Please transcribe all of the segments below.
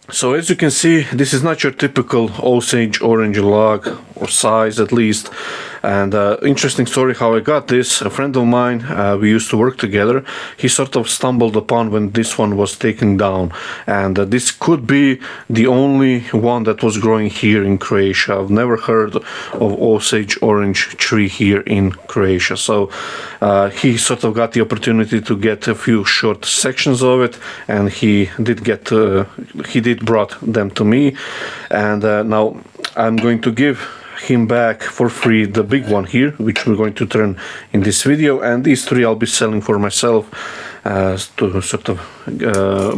So as you can see, this is not your typical Osage orange log, or size at least. And interesting story how I got this. A friend of mine, we used to work together, he sort of stumbled upon when this one was taken down. And this could be the only one that was growing here in Croatia. I've never heard of Osage orange tree here in Croatia. So he sort of got the opportunity to get a few short sections of it, and he did brought them to me. And now I'm going to give him back for free the big one here, which we're going to turn in this video, and these three I'll be selling for myself to sort of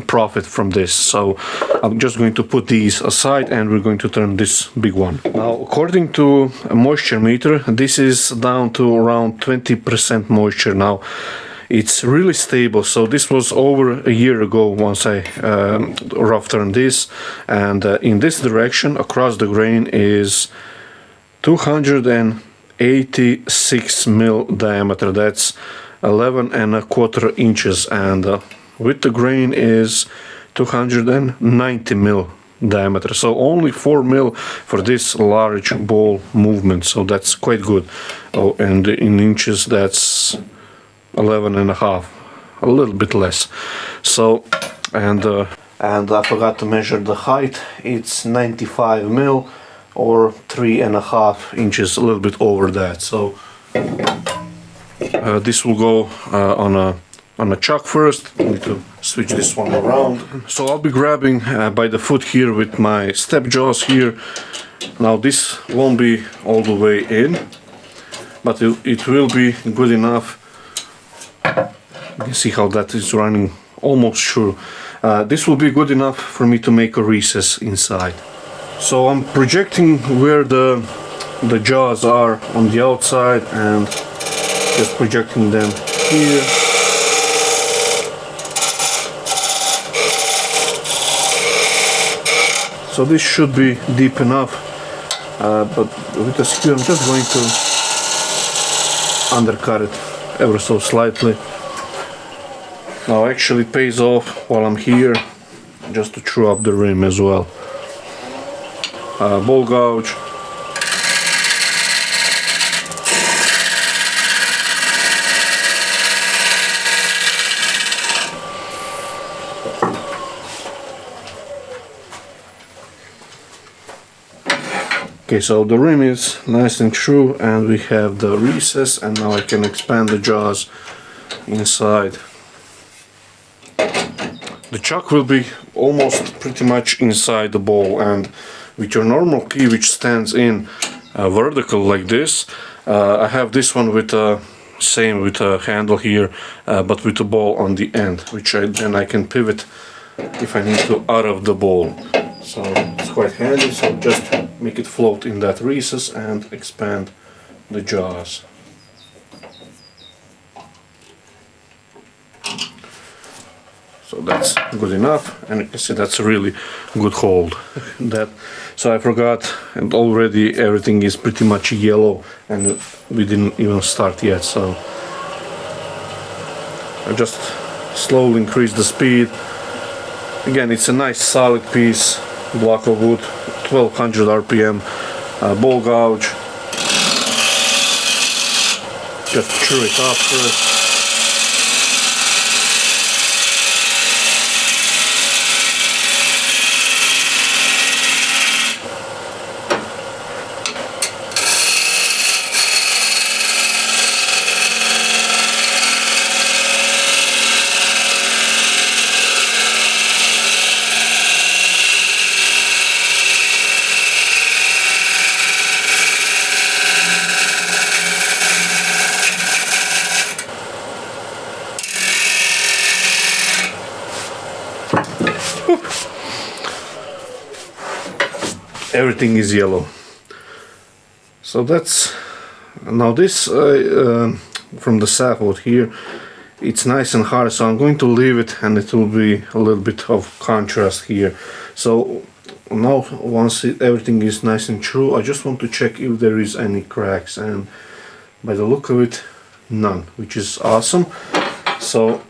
profit from this. So I'm just going to put these aside, and we're going to turn this big one. Now, according to a moisture meter, this is down to around 20% moisture now. It's really stable. So this was over a year ago once I rough turned this, and in this direction across the grain is 286 mil diameter. That's 11.25 inches, and with the grain is 290 mil diameter. So only 4 mil for this large ball movement. So that's quite good. Oh, and in inches that's 11.5, a little bit less. So and I forgot to measure the height. It's 95 mil. Or 3.5 inches, a little bit over that. So this will go on a chuck first. I need to switch this one around. So I'll be grabbing by the foot here with my step jaws here. Now this won't be all the way in, but it will be good enough. You can see how that is running almost through. This will be good enough for me to make a recess inside. So I'm projecting where the jaws are on the outside and just projecting them here. So this should be deep enough, but with the skewer I'm just going to undercut it ever so slightly. Now actually it pays off while I'm here just to true up the rim as well. Ball gouge. Okay, so the rim is nice and true, and we have the recess, and now I can expand the jaws inside. The chuck will be almost pretty much inside the ball, and with your normal key, which stands in vertical like this, I have this one with same with a handle here, but with a ball on the end, which then I can pivot if I need to out of the ball. So it's quite handy. So just make it float in that recess and expand the jaws. So that's good enough, and you can see that's a really good hold. So I forgot, and already everything is pretty much yellow, and we didn't even start yet. So I just slowly increase the speed. Again, it's a nice solid piece, block of wood, 1200 RPM, ball gouge. Just true it up first. Everything is yellow. So that's now this from the sapwood here, it's nice and hard, so I'm going to leave it, and it will be a little bit of contrast here. So now once everything is nice and true, I just want to check if there is any cracks, and by the look of it, none, which is awesome. So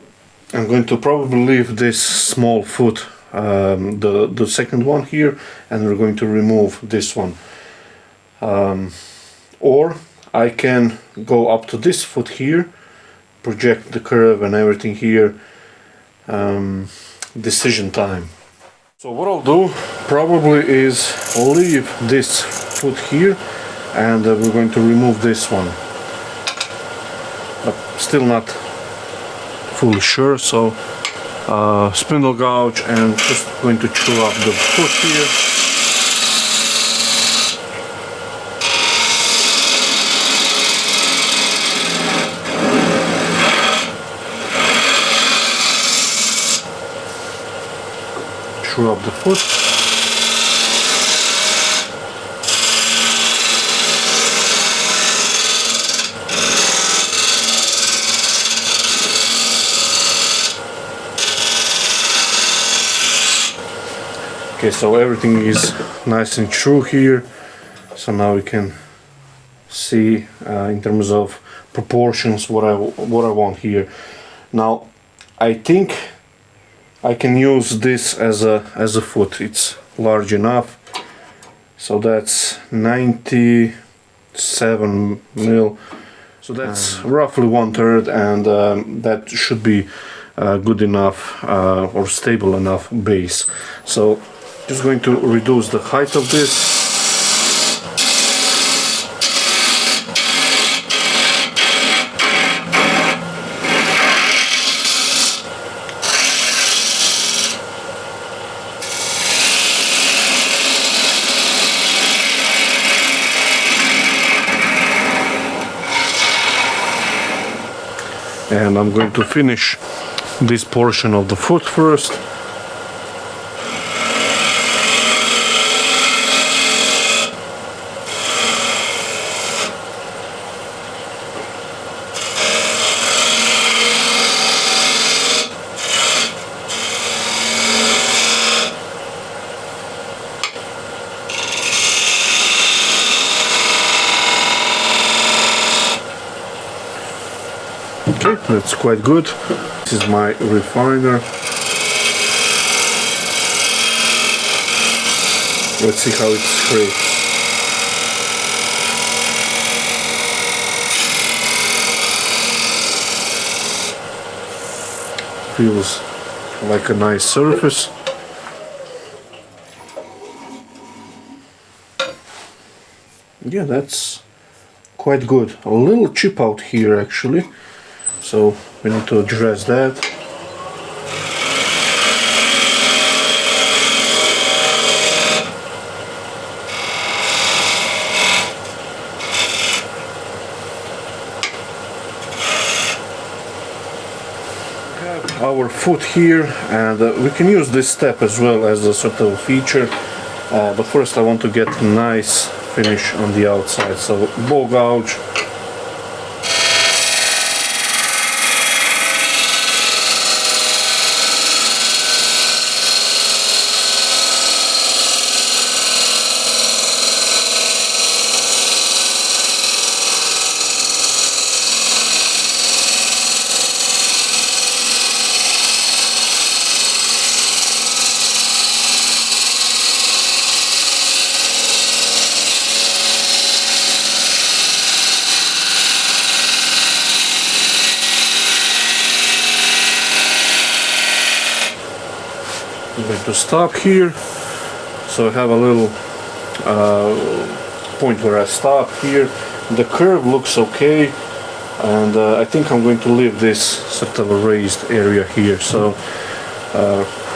I'm going to probably leave this small foot the second one here, and we're going to remove this one. Or I can go up to this foot here, project the curve and everything here. Decision time. So what I'll do probably is leave this foot here, and we're going to remove this one. But still not fully sure, so spindle gouge and just going to chew up the foot here. Chew up the foot. Okay, so everything is nice and true here. So now we can see in terms of proportions what I want here. Now I think I can use this as a foot. It's large enough. So that's 97 mil. So that's roughly 1/3, and that should be good enough or stable enough base. So just going to reduce the height of this. And I'm going to finish this portion of the foot first. Okay, that's quite good. This is my refiner. Let's see how it scrapes. Feels like a nice surface. Yeah, that's quite good. A little chip out here actually. So we need to address that. We have our foot here, and we can use this step as well as a sort of feature. But first I want to get a nice finish on the outside. So bow gouge. I'm going to stop here, so I have a little point where I stop here. The curve looks okay, and I think I'm going to leave this sort of a raised area here. So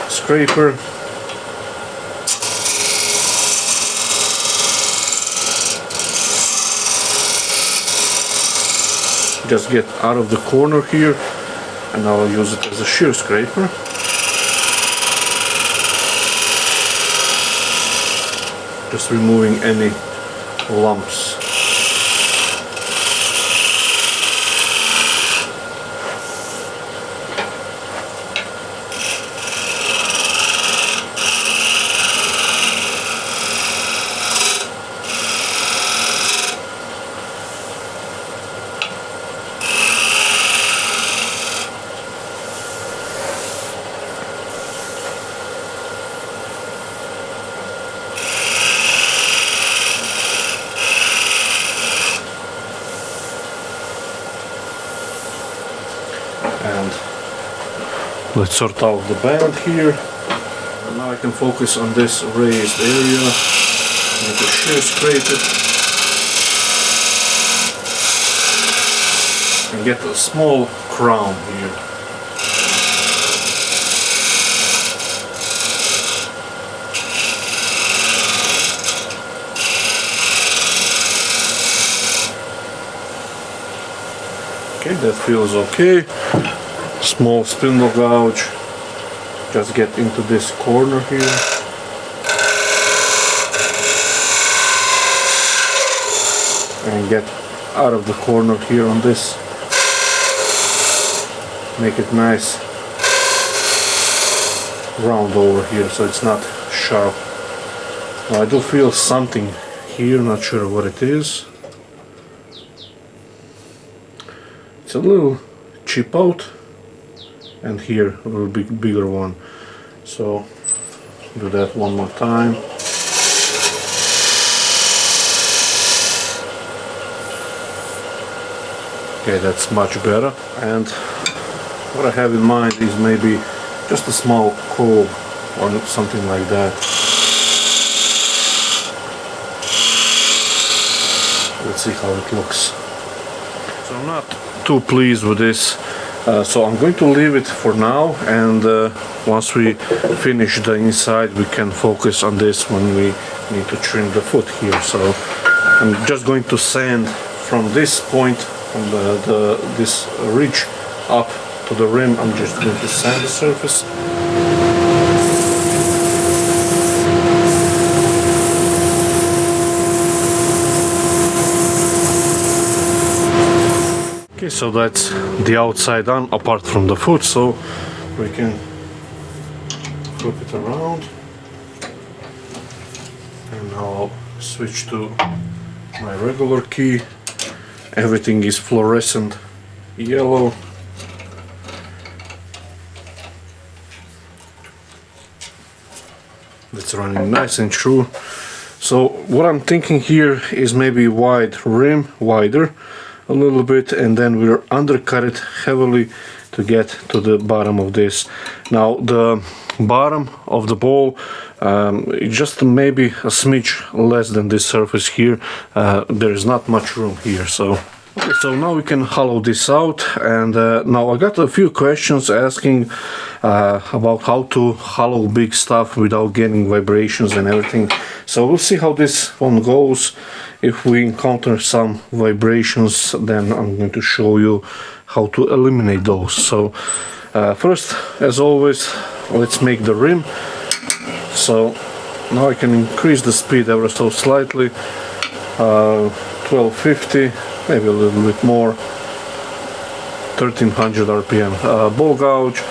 scraper, just get out of the corner here, and I'll use it as a shear scraper. Just removing any lumps. Let's sort out the band here. And now I can focus on this raised area. Need to shear scrape it and get a small crown here. Okay, that feels okay. Small spindle gouge. Just get into this corner here. And get out of the corner here on this. Make it nice round over here so it's not sharp. Now I do feel something here, not sure what it is. It's a little chip out, and here a little bit bigger one. So do that one more time. Okay, that's much better. And what I have in mind is maybe just a small cob or something like that. Let's see how it looks. So I'm not too pleased with this, so I'm going to leave it for now, and once we finish the inside we can focus on this when we need to trim the foot here. So I'm just going to sand from this point, from this ridge up to the rim. I'm just going to sand the surface. Okay, so that's the outside done, apart from the foot, so we can flip it around. And now I'll switch to my regular key. Everything is fluorescent yellow. It's running nice and true. So what I'm thinking here is maybe wide rim, wider a little bit, and then we'll undercut it heavily to get to the bottom of this. Now the bottom of the bowl, just maybe a smidge less than this surface here. There is not much room here, so okay, so now we can hollow this out. And now I got a few questions asking about how to hollow big stuff without getting vibrations and everything. So we'll see how this one goes. If we encounter some vibrations, then I'm going to show you how to eliminate those. So first, as always, let's make the rim. So now I can increase the speed ever so slightly, 1250, maybe a little bit more, 1300 RPM. Ball gouge,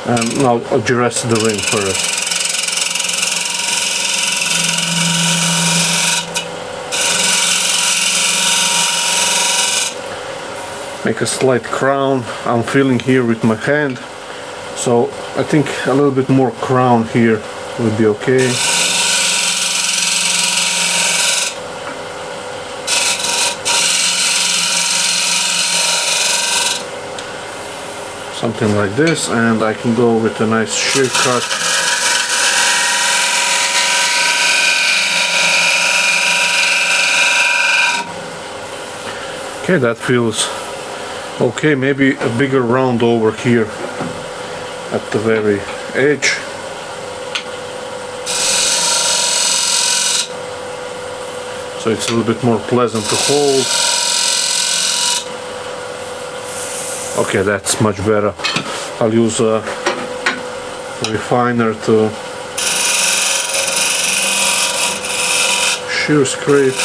and now address the rim first. Make a slight crown. I'm feeling here with my hand, so I think a little bit more crown here would be okay. Something like this, and I can go with a nice shear cut. Okay, that feels okay. Maybe a bigger round over here at the very edge. So it's a little bit more pleasant to hold. Okay, that's much better. I'll use a refiner to shear scrape.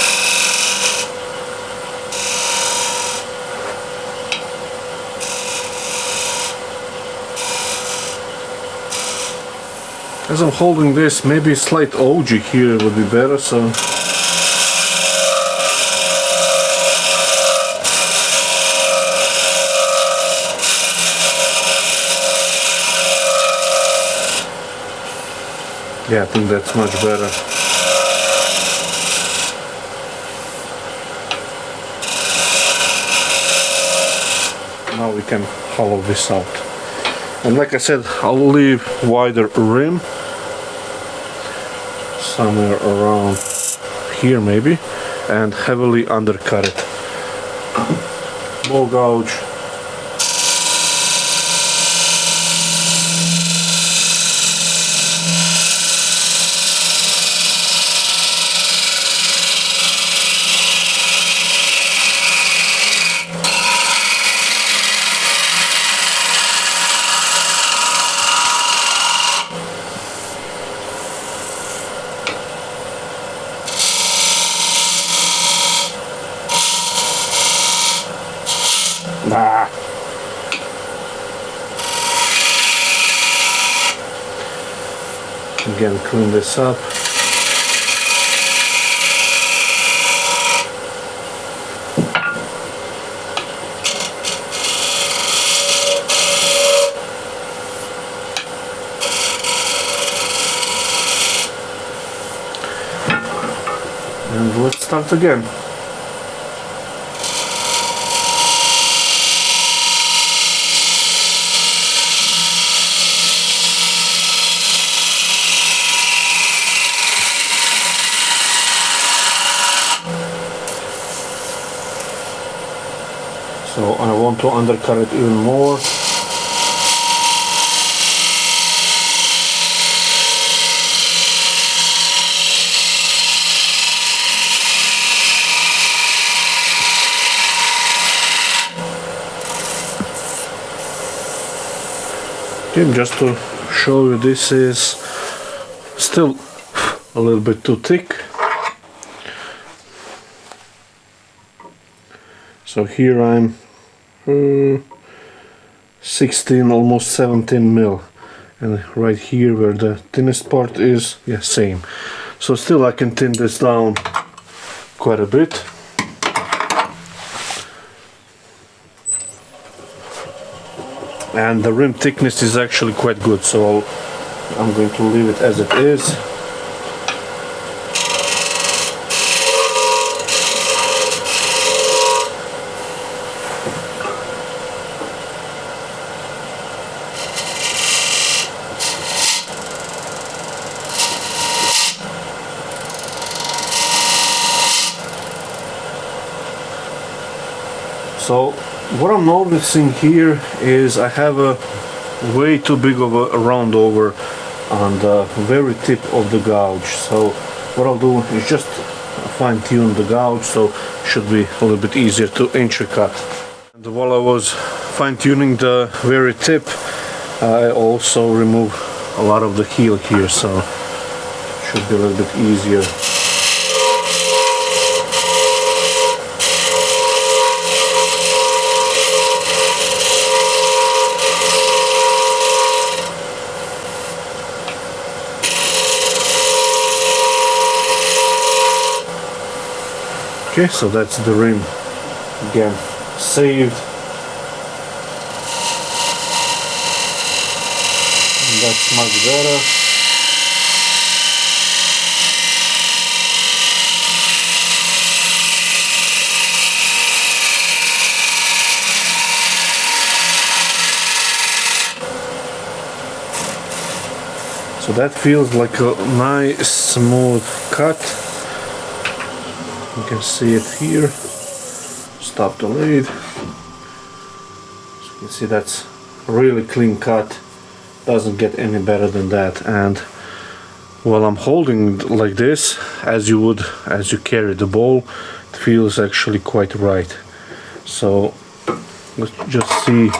As I'm holding this, maybe a slight OG here would be better, so yeah, I think that's much better. Now we can hollow this out. And like I said, I'll leave wider rim somewhere around here maybe, and heavily undercut it. Ball gouge. Nah. Again, clean this up. And let's start again. So I want to undercut it even more. Okay, just to show you, this is still a little bit too thick. So here I'm 16, almost 17 mil, and right here where the thinnest part is, yeah, same. So still I can thin this down quite a bit. And the rim thickness is actually quite good, so I'm going to leave it as it is. So what I'm noticing here is I have a way too big of a round over on the very tip of the gouge. So what I'll do is just fine tune the gouge, so it should be a little bit easier to entry cut. And while I was fine tuning the very tip, I also remove a lot of the heel here, so it should be a little bit easier. Okay, so that's the rim, again, saved. And that's much better. So that feels like a nice smooth cut. You can see it here. Stop the lid. So you can see that's really clean cut. Doesn't get any better than that. And while I'm holding like this, as you would as you carry the ball, it feels actually quite right. So let's just see,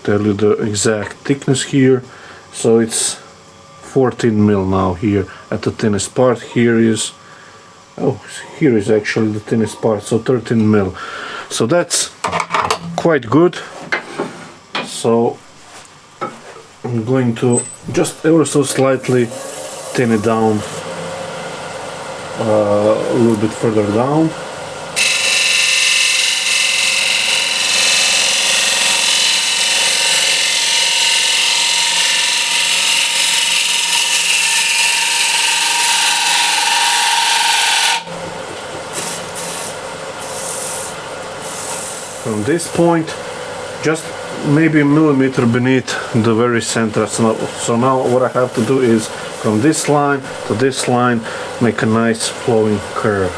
tell you the exact thickness here. So it's 14 mil now here at the thinnest part. Here is, oh, here is actually the thinnest part, so 13 mil. So that's quite good. So I'm going to just ever so slightly thin it down a little bit further down. From this point, just maybe a millimeter beneath the very center. So now what I have to do is from this line to this line make a nice flowing curve.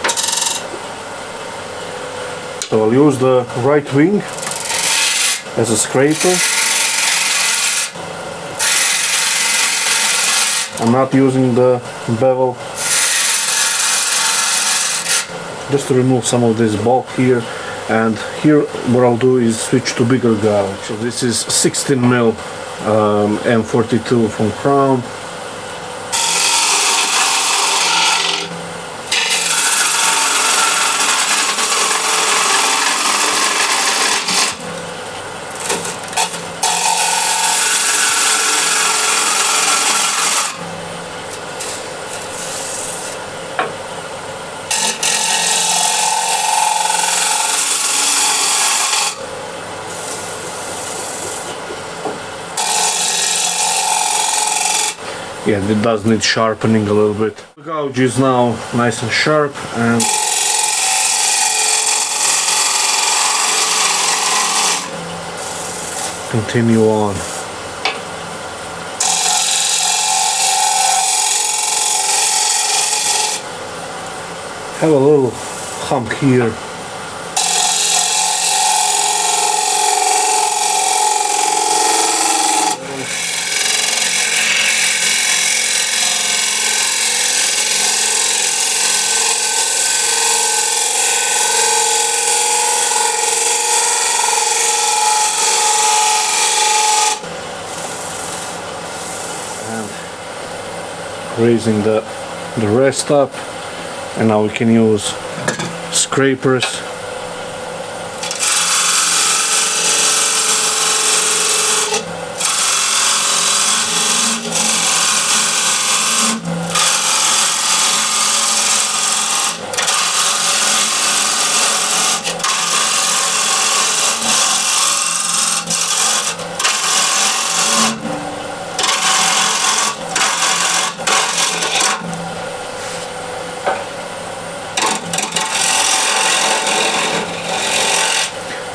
So I'll use the right wing as a scraper. I'm not using the bevel, just to remove some of this bulk here. And here what I'll do is switch to bigger gouge. So this is 16mm M42 from Crown. Yeah, it does need sharpening a little bit. The gouge is now nice and sharp, and continue on. Have a little hump here. Raising the rest up, and now we can use scrapers.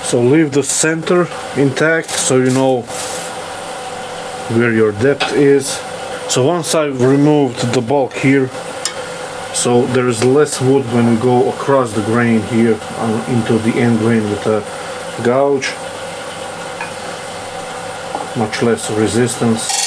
So leave the center intact so you know where your depth is. So once I've removed the bulk here, so there is less wood when we go across the grain here into the end grain with the gouge. Much less resistance.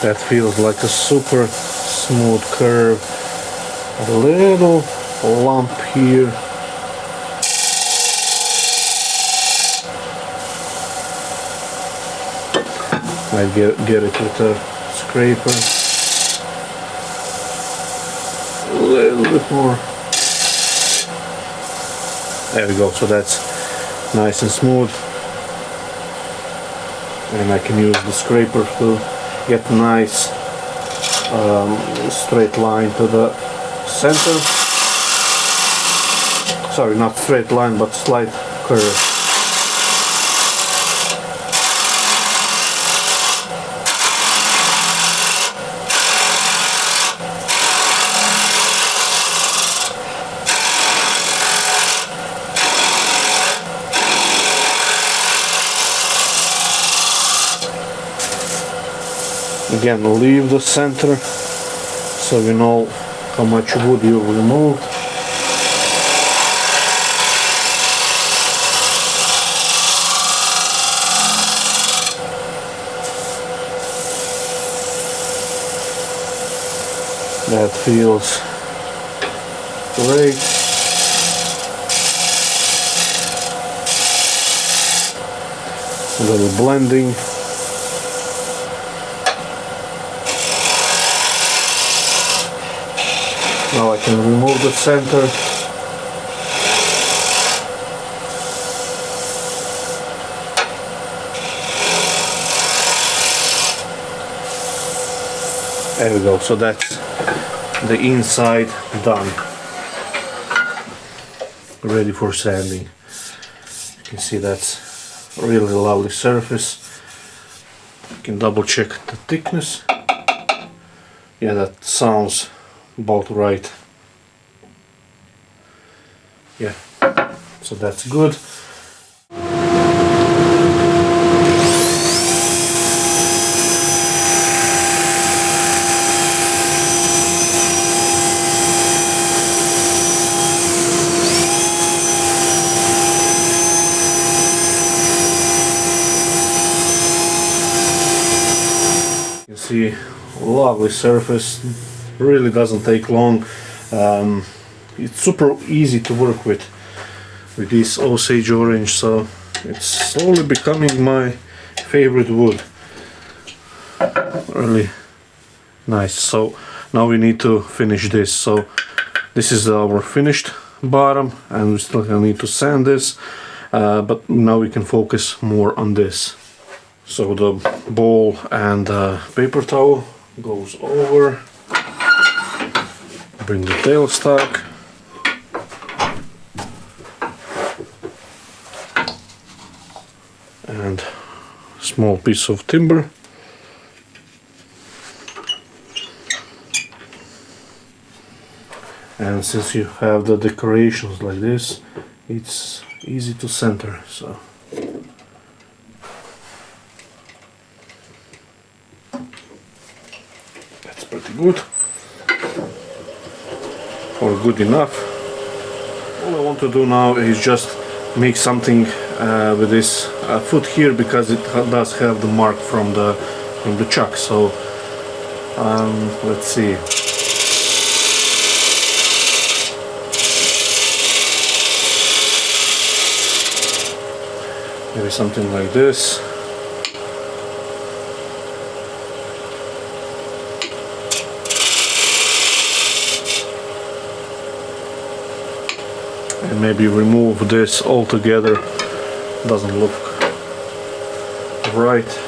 That feels like a super smooth curve. A little lump here. Might get it with a scraper. A little bit more. There we go. So that's nice and smooth. And I can use the scraper to get nice straight line to the center. Sorry, not straight line, but slight curve. Again, leave the center so you know how much wood you removed. That feels great. A little blending. Now I can remove the center. There we go, so that's the inside done. Ready for sanding. You can see that's really lovely surface. You can double check the thickness. Yeah, that sounds about right. Yeah, so that's good. You see, lovely surface, really doesn't take long. It's super easy to work with this Osage Orange, so it's slowly becoming my favorite wood. Really nice. So now we need to finish this. So this is our finished bottom, and we still need to sand this, but now we can focus more on this. So the bowl and paper towel goes over, bring the tailstock, and small piece of timber. And since you have the decorations like this, it's easy to center. So that's pretty good, or good enough. All I want to do now is just make something with this foot here, because it does have the mark from the chuck. So let's see. Maybe something like this. And maybe remove this altogether. Doesn't look right.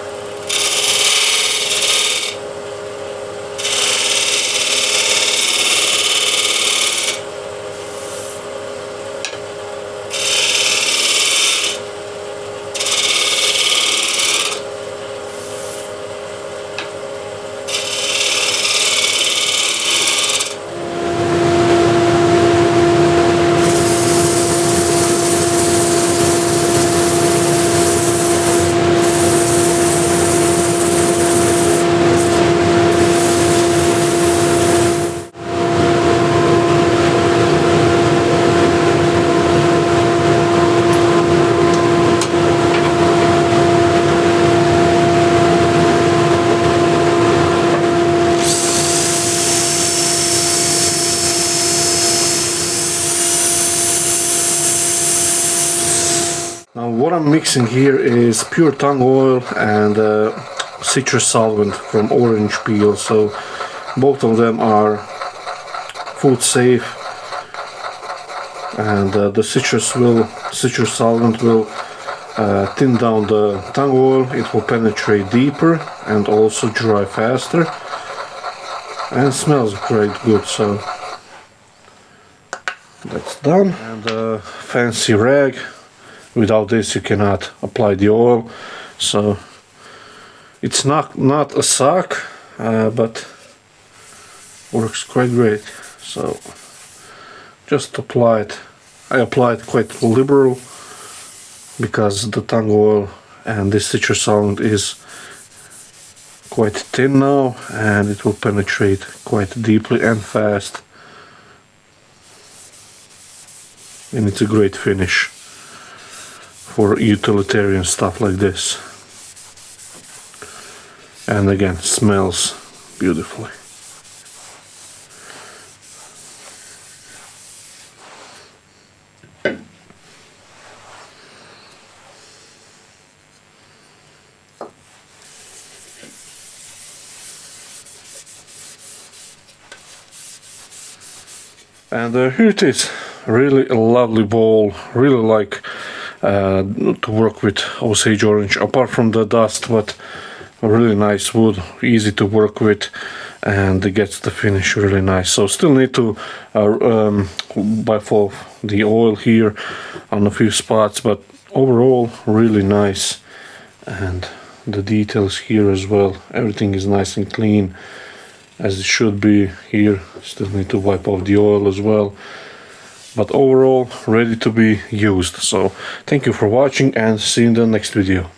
Now what I'm mixing here is pure tung oil and citrus solvent from orange peel. So both of them are food safe, and the citrus solvent will thin down the tung oil. It will penetrate deeper and also dry faster, and smells quite good. So that's done. And a fancy rag. Without this you cannot apply the oil, so it's not a sock, but works quite great. So just apply it. I apply it quite liberal, because the tung oil and this citrus solvent is quite thin now, and it will penetrate quite deeply and fast, and it's a great finish for utilitarian stuff like this. And again, smells beautifully. And here it is, really a lovely bowl. Really like to work with Osage Orange, apart from the dust, but a really nice wood, easy to work with, and it gets the finish really nice. So still need to buff off the oil here on a few spots, but overall really nice, and the details here as well, everything is nice and clean as it should be. Here still need to wipe off the oil as well, but overall ready to be used. So thank you for watching and see you in the next video.